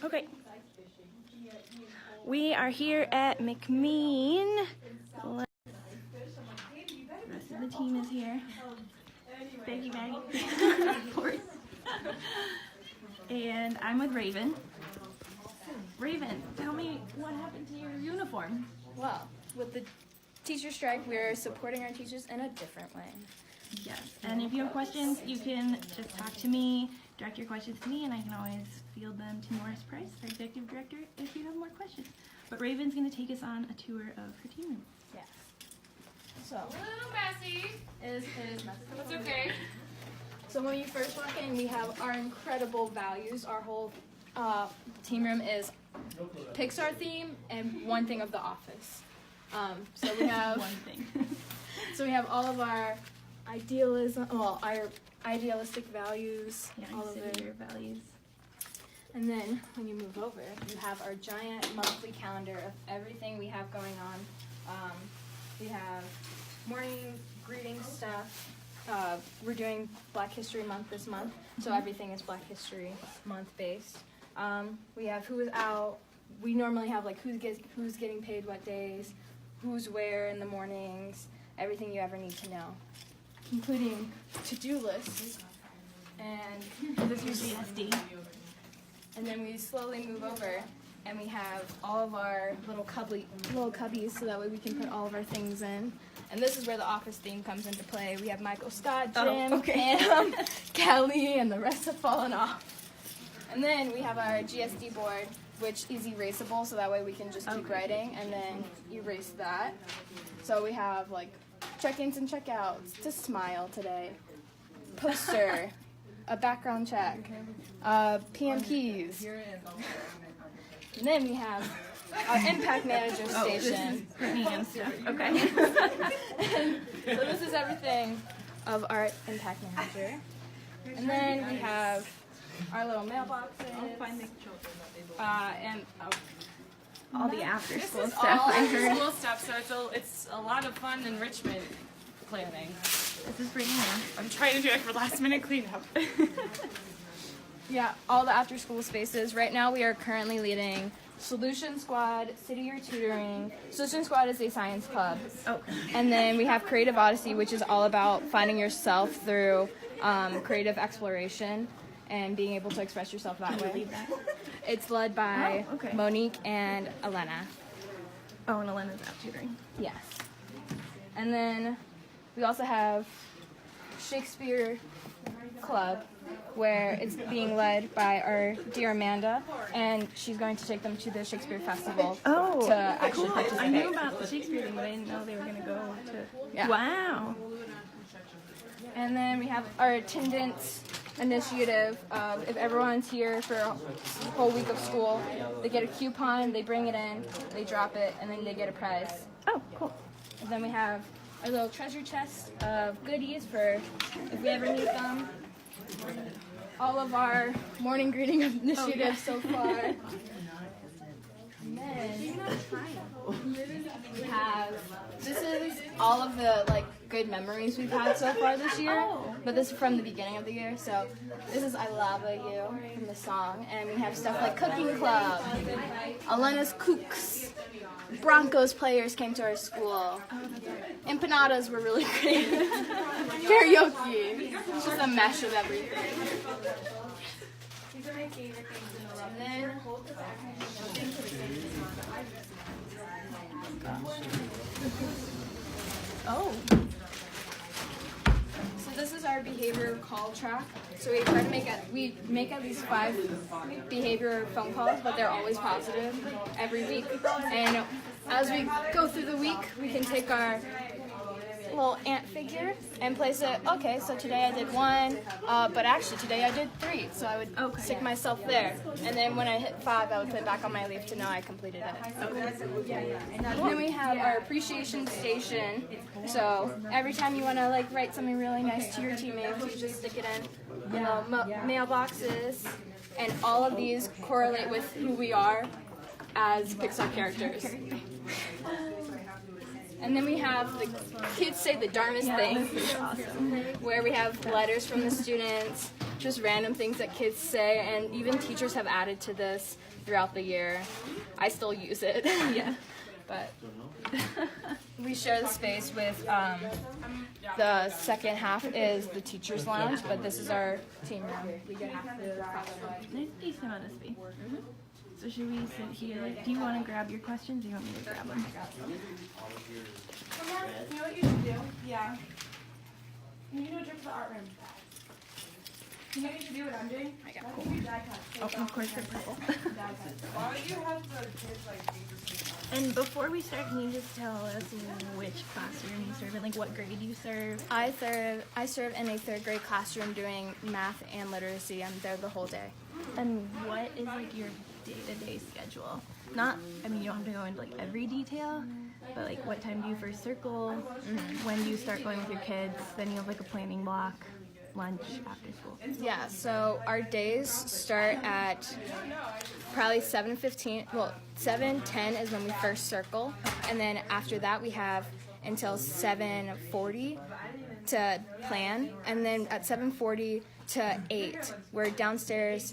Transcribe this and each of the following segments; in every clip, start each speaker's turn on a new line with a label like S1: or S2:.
S1: Okay. We are here at McMeen. The rest of the team is here. Thank you, Maggie. Of course. And I'm with Raven. Raven, tell me what happened to your uniform.
S2: Well, with the teacher strike, we're supporting our teachers in a different way.
S1: Yes, and if you have questions, you can just talk to me, direct your questions to me, and I can always field them to Norris Price, our executive director, if you have more questions. But Raven's going to take us on a tour of her team room.
S2: Yes. So,
S3: A little messy.
S2: it is messy.
S3: It's okay.
S2: So when you first walk in, we have our incredible values. Our whole team room is Pixar theme and one thing of The Office. So we have
S1: One thing.
S2: So we have all of our idealism, well, our idealistic values,
S1: Yeah,
S2: all of
S1: consider
S2: it.
S1: your values.
S2: And then when you move over, you have our giant monthly calendar of everything we have going on. We have morning greeting stuff. We're doing Black History Month this month, so everything is Black History Month based. We have who is out. We normally have like who's getting paid what days, who's where in the mornings, everything you ever need to know, including to-do lists. And
S1: This is GSD.
S2: And then we slowly move over, and we have all of our little cubbies, so that way we can put all of our things in. And this is where the Office theme comes into play. We have Michael Scott, Jim, Pam, Kelly, and the rest have fallen off. And then we have our GSD board, which is erasable, so that way we can just keep writing and then erase that. So we have like check-ins and check-outs, to smile today, poster, a background check, PMPs. And then we have our impact manager station.
S1: Brittany and stuff. Okay.
S2: So this is everything of our impact manager. And then we have our little mailboxes. And
S1: All the after
S3: This
S1: school
S3: is
S1: stuff
S3: all
S1: I
S3: after
S1: heard.
S3: school stuff, so it's a lot of fun enrichment planning.
S1: This is Brittany.
S3: I'm trying to do it for last minute cleanup.
S2: yeah, all the after school spaces. Right now we are currently leading Solution Squad, City Year Tutoring. Solution Squad is a science club.
S1: Oh.
S2: And then we have Creative Odyssey, which is all about finding yourself through creative exploration and being able to express yourself that way. It's led by
S1: Oh, okay.
S2: Monique and Elena.
S1: Oh, and Elena's out tutoring.
S2: Yes. And then we also have Shakespeare Club, where it's being led by our dear Amanda, and she's going to take them to the Shakespeare Festival
S1: Oh,
S2: to actually
S1: cool.
S2: participate.
S1: I knew about the Shakespeare thing, but I didn't know they were going to go to...
S2: Yeah.
S1: Wow.
S2: And then we have our attendance initiative. If everyone's here for a whole week of school, they get a coupon, they bring it in, they drop it, and then they get a prize.
S1: Oh, cool.
S2: And then we have our little treasure chest of goodies for if we ever need them. All of our morning greeting initiatives so far. And then we have, this is all of the like good memories we've had so far this year, but this is from the beginning of the year. So this is I Lava You from the song, and we have stuff like Cooking Club, Elena's Cooks, Broncos players came to our school, empanadas were really great, karaoke, it's just a mesh of everything. These are my favorite things. And then
S1: Oh.
S2: so this is our behavior call track. So we try to make at least 5 behavior phone calls, but they're always positive every week. And as we go through the week, we can take our little ant figure and place it. Okay, so today I did 1, but actually today I did 3. So I would stick myself there, and then when I hit 5, I would put it back on my leaf to know I completed it. And then we have our appreciation station. So every time you want to like write something really nice to your teammates, you just stick it in mailboxes, and all of these correlate with who we are as Pixar characters. And then we have the kids say the darndest thing, where we have letters from the students, just random things that kids say, and even teachers have added to this throughout the year. I still use it.
S1: Yeah.
S2: But we share the space with the second half is the teacher's lounge, but this is our team room. We get half the classroom.
S1: There's a decent amount of space. So should we sit here? Do you want to grab your questions or you want me to grab them?
S4: You know what you should do? Yeah. You need to do a trip to the art room. You know what you should do what I'm doing?
S2: I got
S4: Let's do die cuts.
S1: Oh, of course they're purple.
S4: Die cuts. Why would you have the kids like do this?
S1: And before we start, can you just tell us which classroom you serve in, like what grade you serve?
S2: I serve in a 3rd grade classroom doing math and literacy. I'm there the whole day.
S1: And what is like your day-to-day schedule? Not, I mean, you don't have to go into like every detail, but like what time do you first circle? When do you start going with your kids? Then you have like a planning block, lunch, after school.
S2: Yeah, so our days start at probably 7:15. Well, 7:10 is when we first circle, and then after that we have until 7:40 to plan, and then at 7:40 to 8 we're downstairs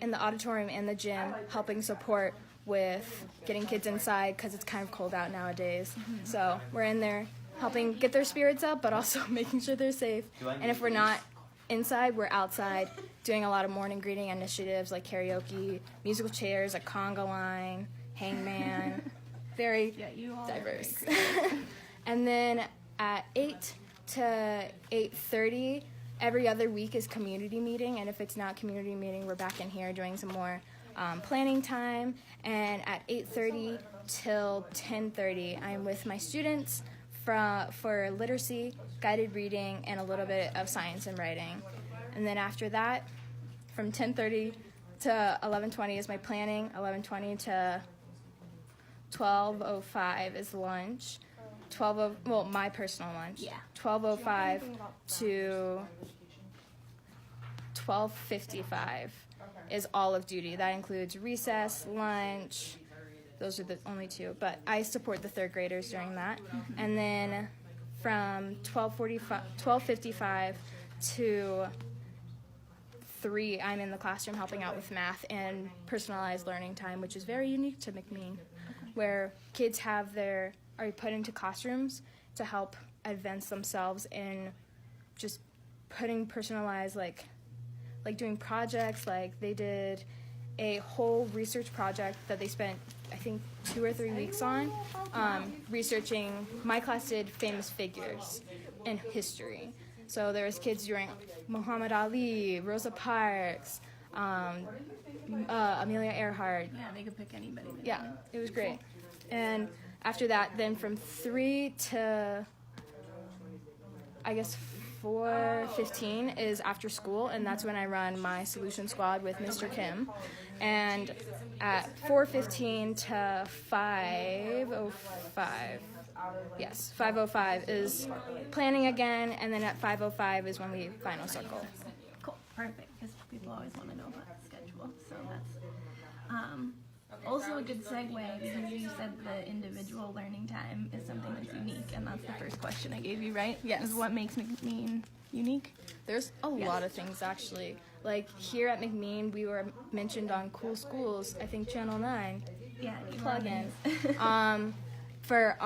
S2: in the auditorium and the gym helping support with getting kids inside because it's kind of cold out nowadays. So we're in there helping get their spirits up, but also making sure they're safe. And if we're not inside, we're outside doing a lot of morning greeting initiatives like karaoke, musical chairs, a conga line, hangman, very
S1: You all
S2: diverse. And then at 8 to 8:30, every other week is community meeting, and if it's not community meeting, we're back in here doing some more planning time. And at 8:30 till 10:30, I'm with my students for literacy, guided reading, and a little bit of science and writing. And then after that, from 10:30 to 11:20 is my planning. 11:20 to 12:05 is lunch. My personal lunch.
S1: Yeah.
S2: 12:05 to 12:55 is all of duty. That includes recess, lunch. Those are the only two. But I support the 3rd graders during that. And then from 12:55 to 3, I'm in the classroom helping out with math and personalized learning time, which is very unique to McMeen, where kids are put into classrooms to help advance themselves in just putting personalized, like doing projects. Like they did a whole research project that they spent, I think, 2 or 3 weeks on, researching. My class did famous figures in history. So there was kids doing Muhammad Ali, Rosa Parks, Amelia Earhart.
S1: Yeah, they could pick anybody.
S2: Yeah, it was great. And after that, then from 3 to, I guess, 4:15 is after school, and that's when I run my solution squad with Mr. Kim. And at 4:15 to 5:05, 5:05 is planning again, and then at 5:05 is when we final circle.
S1: Cool, perfect, because people always want to know about the schedule. So that's also a good segue, because you said the individual learning time is something that's unique, and that's the first question I gave you, right?
S2: Yes.
S1: Is what makes McMeen unique?
S2: There's a lot of things, actually. Like here at McMeen, we were mentioned on Cool Schools, I think Channel 9.
S1: Yeah,
S2: Plug-in. For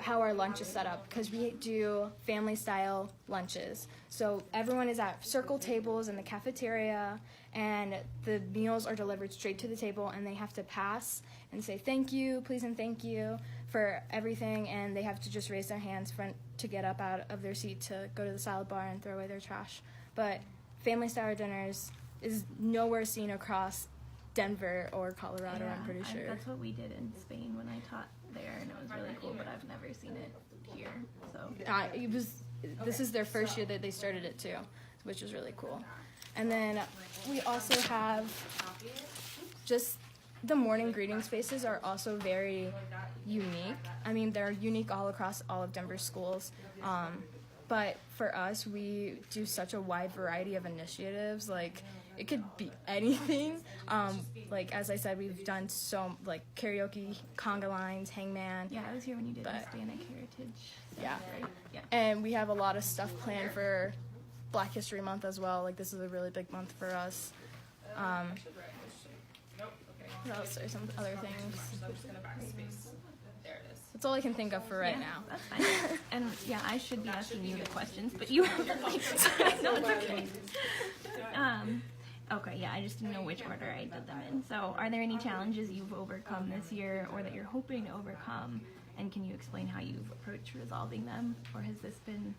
S2: how our lunch is set up, because we do family style lunches. So everyone is at circle tables in the cafeteria, and the meals are delivered straight to the table, and they have to pass and say thank you, please, and thank you for everything, and they have to just raise their hands to get up out of their seat to go to the salad bar and throw away their trash. But family style dinners is nowhere seen across Denver or Colorado, I'm pretty sure.
S1: That's what we did in Spain when I taught there, and it was really cool, but I've never seen it here. So
S2: This is their first year that they started it too, which is really cool. And then we also have just the morning greeting spaces are also very unique. I mean, they're unique all across all of Denver's schools. But for us, we do such a wide variety of initiatives. Like, it could be anything. Like, as I said, we've done karaoke, conga lines, hangman.
S1: yeah, I was here when you did Hispanic Heritage.
S2: Yeah.
S1: Right? Yeah.
S2: And we have a lot of stuff planned for Black History Month as well. Like, this is a really big month for us. What else? There's some other things.
S3: I'm just gonna backspace. There it is.
S2: That's all I can think of for right now.
S1: That's fine. And yeah, I should be asking you the questions, but you have no, it's okay. Okay, yeah, I just didn't know which order I did them in. So, are there any challenges you've overcome this year or that you're hoping to overcome? And can you explain how you've approached resolving them? Or has this been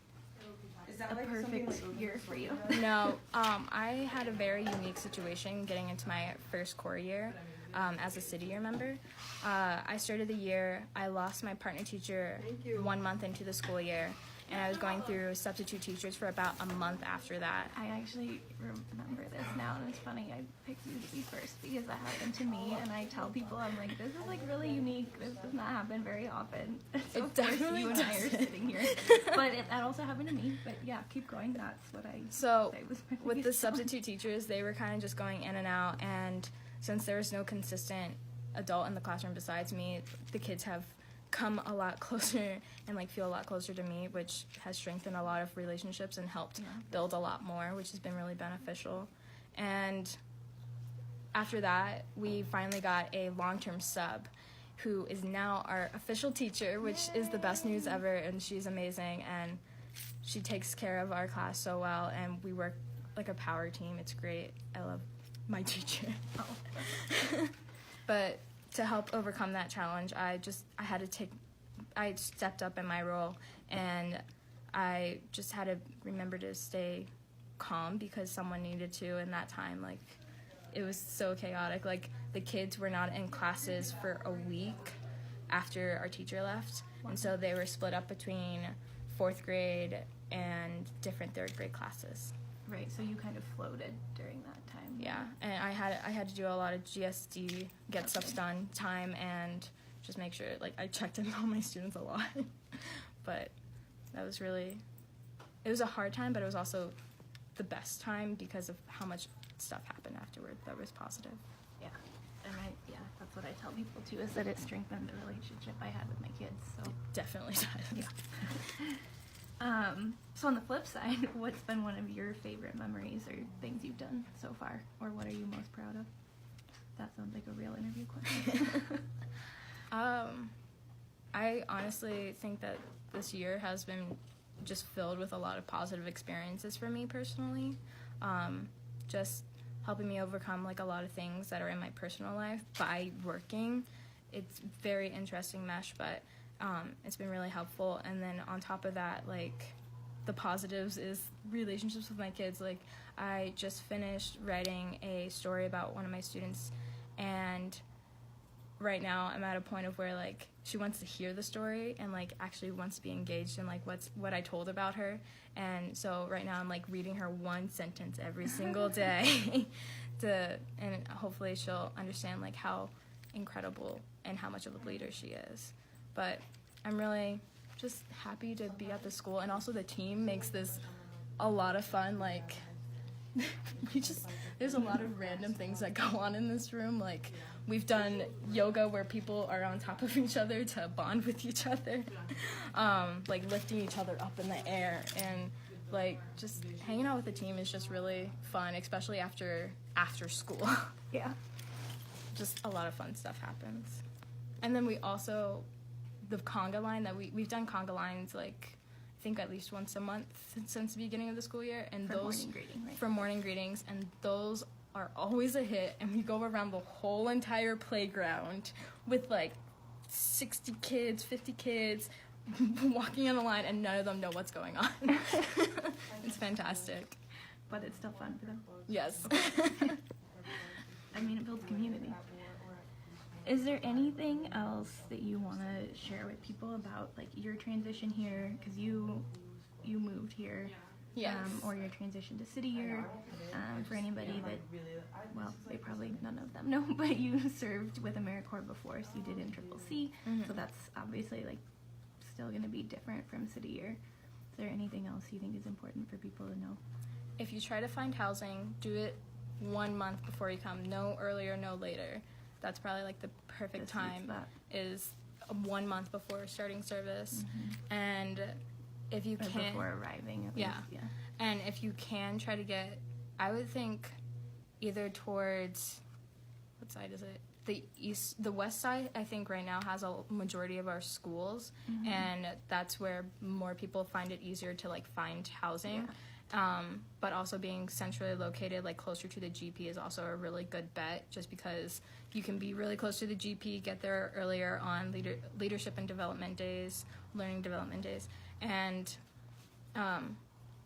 S1: a perfect year for you?
S2: No, I had a very unique situation getting into my first core year as a city year member. I started the year, I lost my partner teacher 1 month into the school year, and I was going through substitute teachers for about a month after that.
S1: I actually remember this now, and it's funny, I picked you to be first because that happened to me, and I tell people, I'm like, this is like really unique, this does not happen very often. So of course
S2: definitely
S1: you and I are
S2: doesn't.
S1: sitting here. But that also happened to me, but yeah, keep going, that's what I
S2: So,
S1: say was my
S2: with the
S1: biggest challenge.
S2: substitute teachers, they were kind of just going in and out, and since there was no consistent adult in the classroom besides me, the kids have come a lot closer and like feel a lot closer to me, which has strengthened a lot of relationships and helped build a lot more, which has been really beneficial. And after that, we finally got a long-term sub who is now our official teacher, which is the best news ever, and she's amazing, and she takes care of our class so well, and we work like a power team. It's great. I love my teacher. But to help overcome that challenge, I stepped up in my role, and I just had to remember to stay calm because someone needed to in that time. Like, it was so chaotic. Like, the kids were not in classes for a week after our teacher left, and so they were split up between 4th grade and different 3rd grade classes.
S1: Right, so you kind of floated during that time.
S2: Yeah, and I had to do a lot of GSD, get stuff done time, and just make sure, like, I checked in on my students a lot. But that was really, it was a hard time, but it was also the best time because of how much stuff happened afterward that was positive.
S1: Yeah, and that's what I tell people too, is that it strengthened the relationship I had with my kids, so.
S2: Definitely does.
S1: So on the flip side, what's been one of your favorite memories or things you've done so far? Or what are you most proud of? That sounds like a real interview question.
S2: I honestly think that this year has been just filled with a lot of positive experiences for me personally. Just helping me overcome like a lot of things that are in my personal life by working. It's very interesting mesh, but it's been really helpful. And then on top of that, like, the positives is relationships with my kids. Like, I just finished writing a story about one of my students, and right now I'm at a point of where, like, she wants to hear the story and, like, actually wants to be engaged in, like, what I told about her. And so right now I'm, like, reading her one sentence every single day and hopefully she'll understand, like, how incredible and how much of a leader she is. But I'm really just happy to be at the school, and also the team makes this a lot of fun. Like, there's a lot of random things that go on in this room. Like, we've done yoga where people are on top of each other to bond with each other, like lifting each other up in the air, and like just hanging out with the team is just really fun, especially after school.
S1: Yeah.
S2: Just a lot of fun stuff happens. And then we also, the conga line that we've done conga lines, like, I think at least once a month since the beginning of the school year, and
S1: For
S2: those
S1: morning greeting, right?
S2: for morning greetings, and those are always a hit, and we go around the whole entire playground with like 60 kids, 50 kids walking in a line, and none of them know what's going on. It's fantastic.
S1: But it's still fun for them.
S2: Yes.
S1: I mean, it builds community. Is there anything else that you want to share with people about, like, your transition here? Because you moved here.
S2: Yes.
S1: Or your transition to city year. For anybody that, well, they probably none of them know, but you served with AmeriCorps before, so you did in Triple C.
S2: Mm-hmm.
S1: So that's obviously, like, still going to be different from city year. Is there anything else you think is important for people to know?
S2: If you try to find housing, do it 1 month before you come. No earlier, no later. That's probably like the perfect
S1: The sweet
S2: time,
S1: spot.
S2: is 1 month before starting service.
S1: Mm-hmm.
S2: And if you
S1: Or
S2: can't,
S1: before arriving, at
S2: Yeah.
S1: least. Yeah.
S2: And if you can try to get, I would think either towards, what side is it? The west side, I think right now has a majority of our schools, and that's where more people find it easier to like find housing. But also being centrally located, like closer to the GP, is also a really good bet, just because you can be really close to the GP, get there earlier on leadership and development days, learning development days, and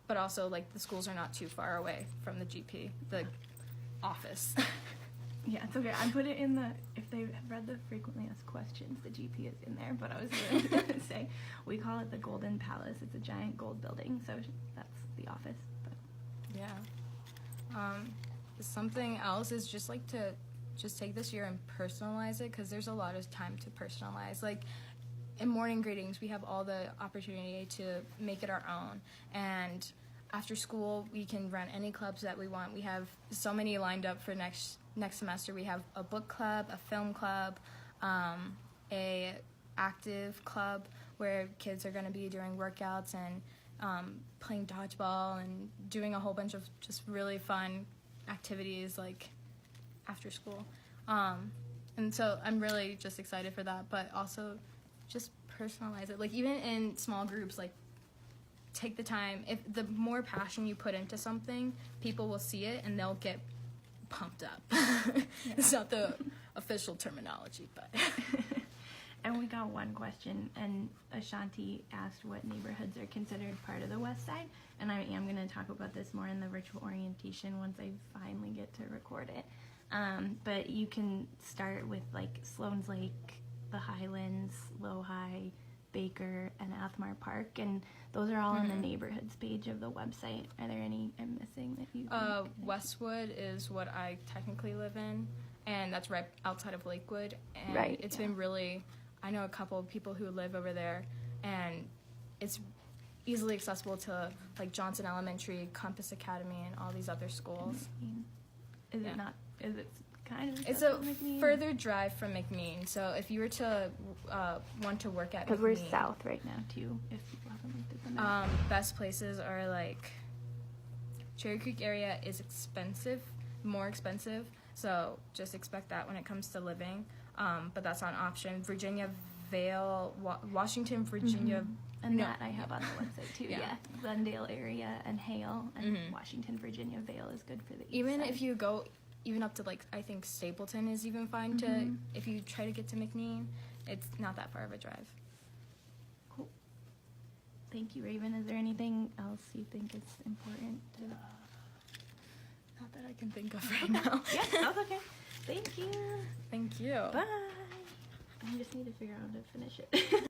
S2: but also like the schools are not too far away from the GP, the office.
S1: Yeah, it's okay. I put it in the, if they've read the frequently asked questions, the GP is in there, but I was going to say, we call it the Golden Palace. It's a giant gold building, so that's the office. But.
S2: Yeah. Something else is just like to just take this year and personalize it, because there's a lot of time to personalize. Like in morning greetings, we have all the opportunity to make it our own, and after school, we can run any clubs that we want. We have so many lined up for next semester. We have a book club, a film club, a active club where kids are going to be doing workouts and playing dodgeball and doing a whole bunch of just really fun activities like after school. And so I'm really just excited for that, but also just personalize it. Like even in small groups, like take the time. If the more passion you put into something, people will see it and they'll get pumped up. It's not the official terminology, but.
S1: And we got one question, and Ashanti asked what neighborhoods are considered part of the West Side, and I am going to talk about this more in the virtual orientation once I finally get to record it. But you can start with like Sloan's Lake, the Highlands, Lowhigh, Baker, and Athmar Park, and those are all on the neighborhoods page of the website. Are there any I'm missing that you
S2: Westwood is what I technically live in, and that's right outside of Lakewood, and it's been really, I know a couple of people who live over there, and it's easily accessible to like Johnson Elementary, Compass Academy, and all these other schools.
S1: Is it not, is it kind of
S2: It's a further drive from McMeen, so if you were to want to work at McMeen,
S1: because we're south right now too, if people haven't looked at the map.
S2: Best places are like Cherry Creek area is more expensive, so just expect that when it comes to living, but that's not an option. Virginia Vale, Washington, Virginia,
S1: and that I have on the website too. Yeah, Glendale area and Hale, and Washington, Virginia Vale is good for the east
S2: even
S1: side.
S2: if you go even up to like I think Stapleton is even fine to if you try to get to McMeen, it's not that far of a drive.
S1: Cool. Thank you, Raven. Is there anything else you think is important to?
S2: Not that I can think of right now.
S1: Yeah, that's okay. Thank you.
S2: Thank you.
S1: Bye. I just need to figure out how to finish it.